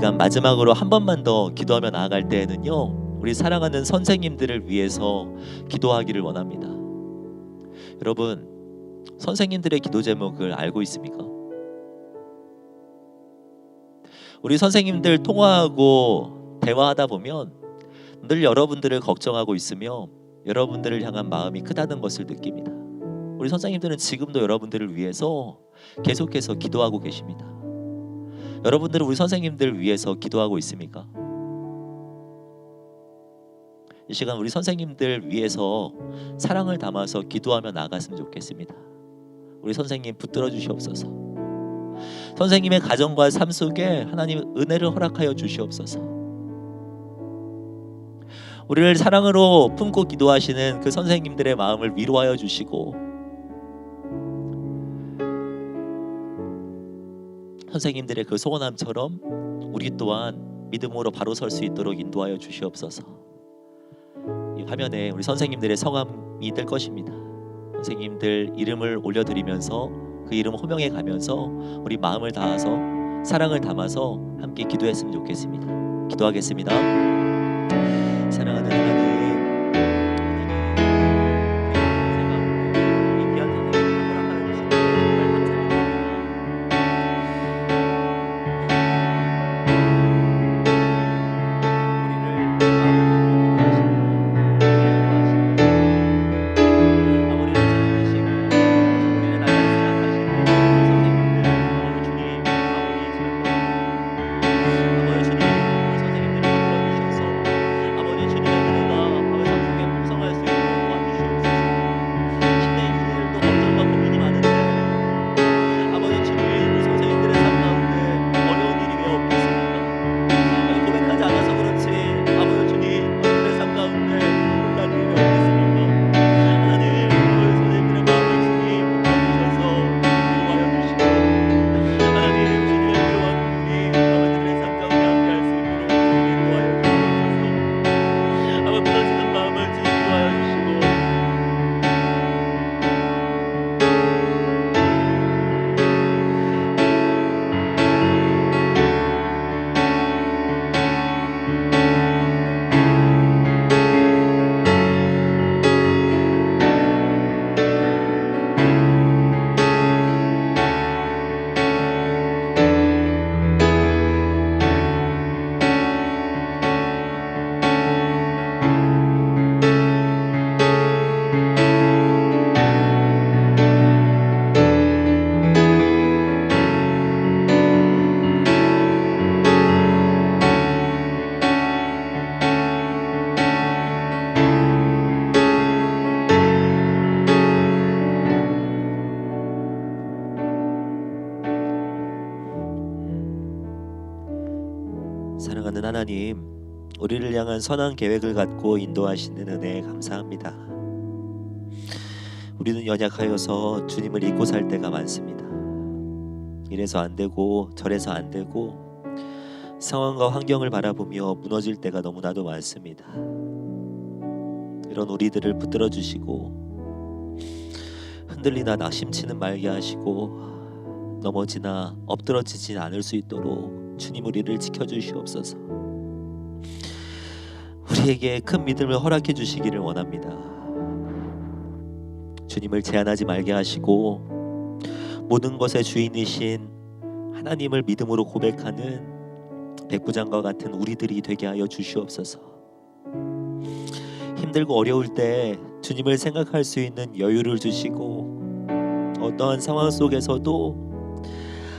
시간 마지막으로 한 번만 더 기도하며 나아갈 때에는요 우리 사랑하는 선생님들을 위해서 기도하기를 원합니다. 여러분 선생님들의 기도 제목을 알고 있습니까? 우리 선생님들 통화하고 대화하다 보면 늘 여러분들을 걱정하고 있으며 여러분들을 향한 마음이 크다는 것을 느낍니다. 우리 선생님들은 지금도 여러분들을 위해서 계속해서 기도하고 계십니다. 여러분들은 우리 선생님들 위해서 기도하고 있습니까? 이 시간 우리 선생님들 위해서 사랑을 담아서 기도하며 나갔으면 좋겠습니다. 우리 선생님 붙들어 주시옵소서. 선생님의 가정과 삶 속에 하나님 은혜를 허락하여 주시옵소서. 우리를 사랑으로 품고 기도하시는 그 선생님들의 마음을 위로하여 주시고 선생님들의 그 소원함처럼 우리 또한 믿음으로 바로 설 수 있도록 인도하여 주시옵소서. 이 화면에 우리 선생님들의 성함이 뜰 것입니다. 선생님들 이름을 올려드리면서 그 이름 호명해 가면서 우리 마음을 다해서 사랑을 담아서 함께 기도했으면 좋겠습니다. 기도하겠습니다. 사랑하는 하나님, 사랑하는 하나님, 우리를 향한 선한 계획을 갖고 인도하시는 은혜에 감사합니다. 우리는 연약하여서 주님을 잊고 살 때가 많습니다. 이래서 안 되고 저래서 안 되고 상황과 환경을 바라보며 무너질 때가 너무나도 많습니다. 이런 우리들을 붙들어 주시고 흔들리나 낙심치는 말게 하시고 넘어지나 엎드러지진 않을 수 있도록 주님 우리를 지켜주시옵소서. 우리에게 큰 믿음을 허락해 주시기를 원합니다. 주님을 제한하지 말게 하시고 모든 것의 주인이신 하나님을 믿음으로 고백하는 백부장과 같은 우리들이 되게 하여 주시옵소서. 힘들고 어려울 때 주님을 생각할 수 있는 여유를 주시고 어떠한 상황 속에서도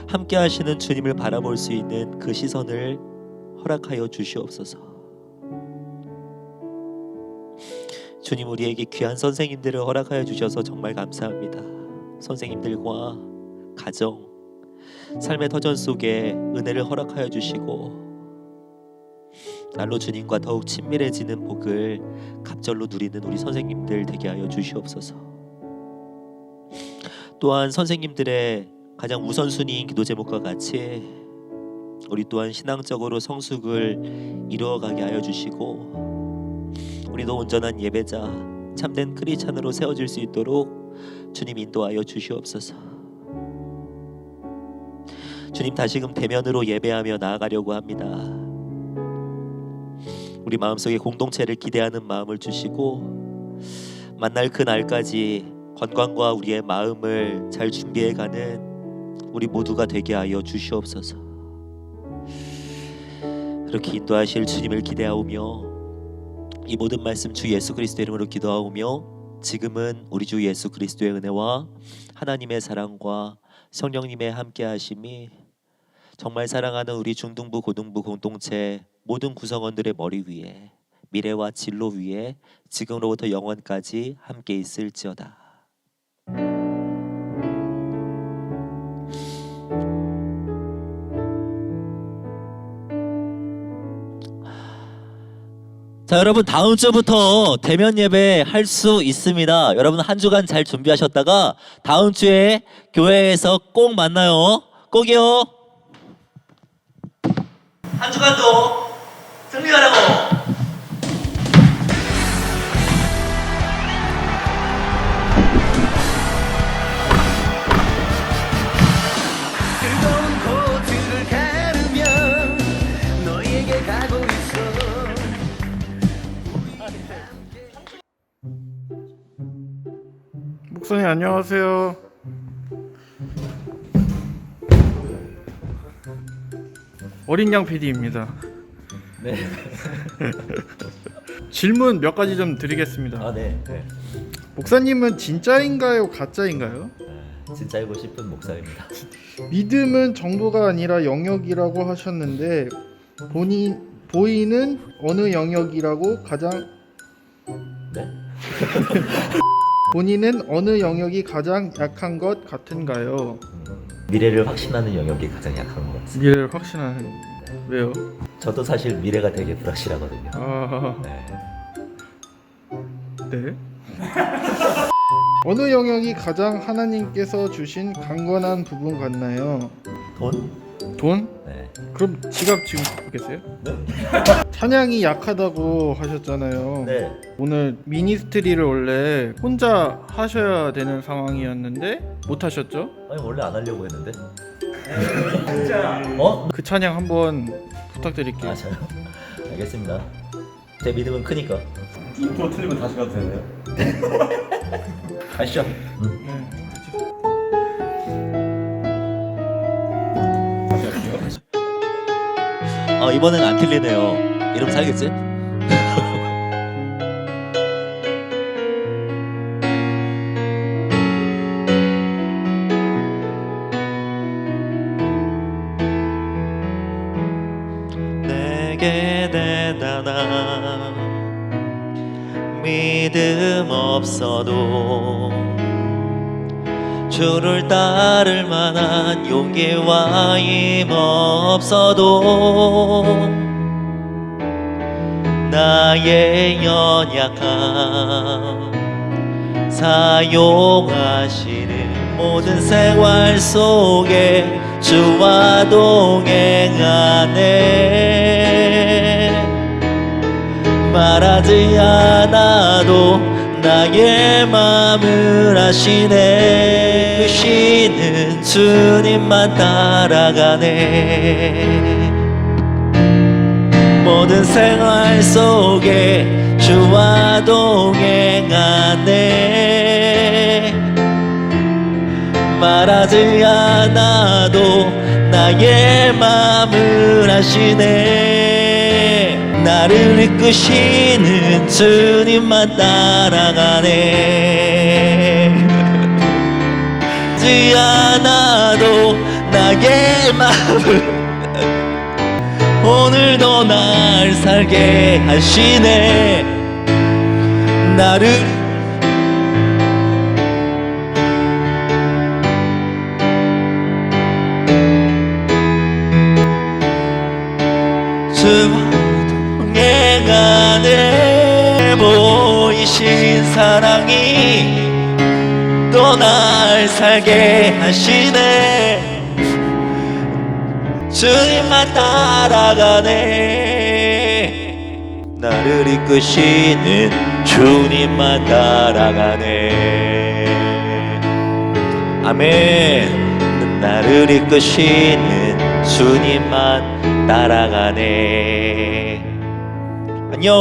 함께 하시는 주님을 바라볼 수 있는 그 시선을 허락하여 주시옵소서. 주님, 우리에게 귀한 선생님들을 허락하여 주셔서 정말 감사합니다. 선생님들과 가정, 삶의 터전 속에 은혜를 허락하여 주시고 날로 주님과 더욱 친밀해지는 복을 갑절로 누리는 우리 선생님들 되게 하여 주시옵소서. 또한 선생님들의 가장 우선순위인 기도 제목과 같이 우리 또한 신앙적으로 성숙을 이루어가게 하여 주시고 우리도 온전한 예배자, 참된 크리스찬으로 세워질 수 있도록 주님 인도하여 주시옵소서. 주님, 다시금 대면으로 예배하며 나아가려고 합니다. 우리 마음속에 공동체를 기대하는 마음을 주시고 만날 그 날까지 건강과 우리의 마음을 잘 준비해가는 우리 모두가 되게 하여 주시옵소서. 그렇게 인도하실 주님을 기대하오며 이 모든 말씀 주 예수 그리스도 이름으로 기도하오며 지금은 우리 주 예수 그리스도의 은혜와 하나님의 사랑과 성령님의 함께하심이 정말 사랑하는 우리 중등부 고등부 공동체 모든 구성원들의 머리 위에 미래와 진로 위에 지금으로부터 영원까지 함께 있을지어다. 자, 여러분 다음 주부터 대면 예배 할 수 있습니다. 여러분 한 주간 잘 준비하셨다가 다음 주에 교회에서 꼭 만나요. 꼭이요. 한 주간도 승리하라고. 뜨거운 코트를 가르며 너에게 가고 있어. 목사님 안녕하세요. 어린 양 PD입니다. 네. 질문 몇 가지 좀 드리겠습니다. 네. 목사님은 진짜인가요, 가짜인가요? 진짜이고 싶은 목사입니다. 믿음은 정보가 아니라 영역이라고 하셨는데 보이는 어느 영역이라고 가장 네? 본인은 어느 영역이 가장 약한 것 같은가요? 미래를 확신하는 영역이 가장 약한 것 같습니다. 미래를 확신하는. 왜요? 저도 사실 미래가 되게 불확실하거든요. 아, 네. 네. 어느 영역이 가장 하나님께서 주신 강건한 부분 같나요? 돈? 돈? 네. 그럼 지갑 지금 갖고 계세요? 찬양이 약하다고 하셨잖아요. 네. 오늘 미니스트리를 원래 혼자 하셔야 되는 상황이었는데 못 하셨죠? 아니 원래 안 하려고 했는데. 진짜. 어? 그 찬양 한번 부탁드릴게요. 아, 저요? 알겠습니다. 제 믿음은 크니까. 인트로 틀리면 다시 가도 되나요? 가시죠. 네. 다시 할게요. 이번엔 안 틀리네요. 이름 살겠지? 내게 대단한 믿음 없어도 주를 따를 만한 용기와 힘 없어도 나의 연약함 사용하시는 모든 생활 속에 주와 동행하네. 말하지 않아도 나의 마음을 아시네. 크시는 주님만 따라가네. 모든 생활 속에 주와 동행하네. 말하지 않아도 나의 마음을 아시네. 나를 이끄시는 주님만 따라가네. 말하지 않아도 나의 마음을 오늘도 날 살게 하시네. 나를 주와 동행하네. 보이신 사랑이 또 날 살게 하시네. 주님만 따라가네. 나를 이끄시는 주님만 따라가네. 아멘. 나를 이끄시는 주님만 따라가네. 안녕.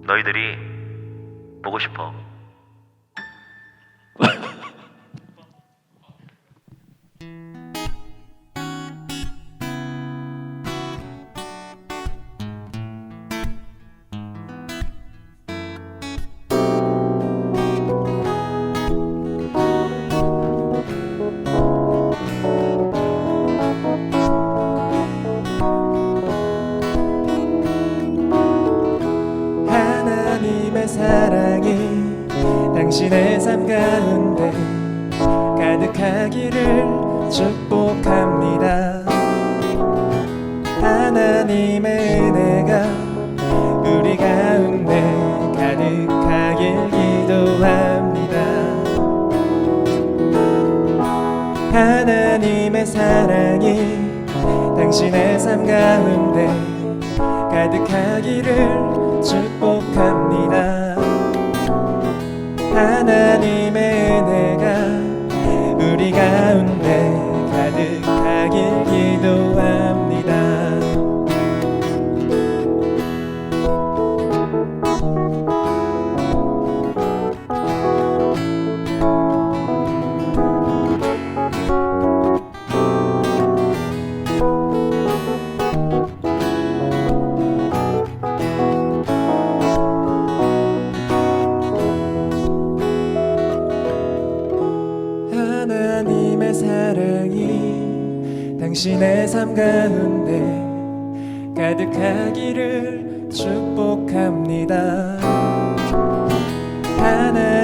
너희들이 보고 싶어. 하나님의 사랑이 당신의 삶 가운데 가득하기를 축복합니다. 하나님의 은혜가 우리 가운데 가득하길 기도합니다. 하나님의 사랑이 당신의 삶 가운데 가득하기를 축복합니다. 하나님의 은혜가 우리 가운데 가득하길 기도합니다. 하나님의 사랑이 당신의 삶 가운데 가득하기를 축복합니다. 하나님의